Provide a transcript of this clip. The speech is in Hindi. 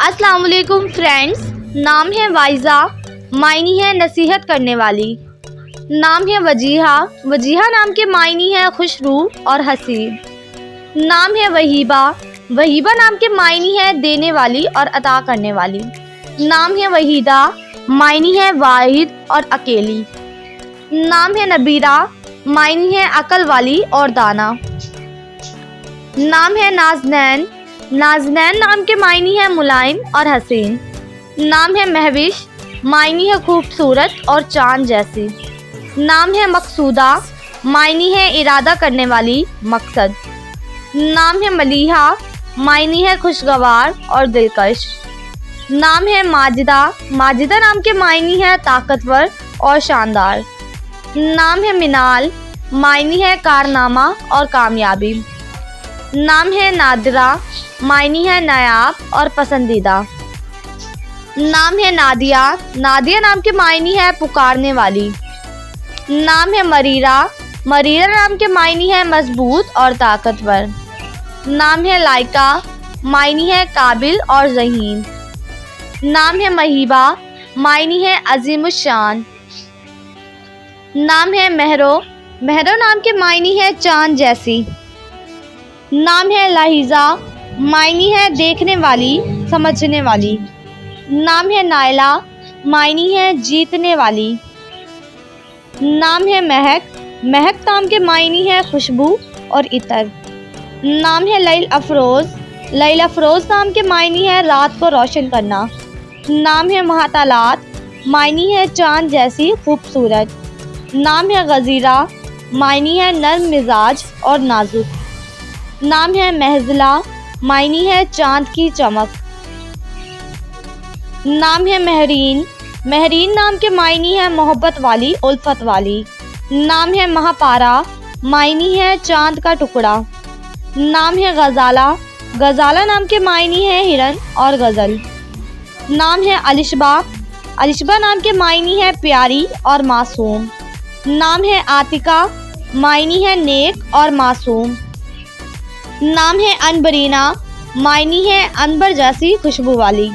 अस्सलाम वालेकुम फ्रेंड्स। नाम है वाइज़ा, मायनी है नसीहत करने वाली। नाम है वजीहा, वजीहा नाम के मायनी है खुशरू और हसीब। नाम है वहीबा, वहीबा नाम के मायनी है देने वाली और अता करने वाली। नाम है वहीदा, मायनी है वाहिद और अकेली। नाम है नबीरा, मायनी है अकल वाली और दाना। नाम है नाज़नैन, नाज़नैन नाम के मायनी है मुलायम और हसीन। नाम है महविश, मायनी है खूबसूरत और चांद जैसी। नाम है मकसूदा, मायनी है इरादा करने वाली, मकसद। नाम है मलीहा, मायनी है खुशगवार और दिलकश। नाम है माजिदा, माजिदा नाम के मायनी है ताकतवर और शानदार। नाम है मिनाल, मायनी है कारनामा और कामयाबी। नाम है नादिरा, मायनी है नायाब और पसंदीदा। नाम है नादिया, नादिया नाम के मायनी है पुकारने वाली। नाम है मरीरा, मरीरा नाम के मायनी है मजबूत और ताकतवर। नाम है लाइका, मायनी है काबिल और ज़हीन। नाम है महीबा, मायनी है अजीमुशान। नाम है महरो, महरो नाम के मायनी है चांद जैसी। नाम है लाहिजा, मायनी है देखने वाली, समझने वाली। नाम है नायला, मायनी है जीतने वाली। नाम है महक, महक नाम के मायनी है खुशबू और इतर। नाम है लैल अफरोज़, लैल अफरोज़ नाम के मायनी है रात को रोशन करना। नाम है महातालात, मायनी है चांद जैसी खूबसूरत। नाम है गज़ीरा, मायनी है नर्म मिजाज और नाजुक। नाम है महजला, मायनी है चांद की चमक। नाम है महरीन, महरीन नाम के मायनी है मोहब्बत वाली, उल्फत वाली। नाम है महापारा, मायनी है चांद का टुकड़ा। नाम है गजाला, गजाला नाम के मायनी है हिरन और गज़ल। नाम है अलिशबा, अलिशबा नाम के मायनी है प्यारी और मासूम। नाम है आतिका, मायनी है नेक और मासूम। नाम है अनबरीना, मायनी है अनबर जैसी खुशबू वाली।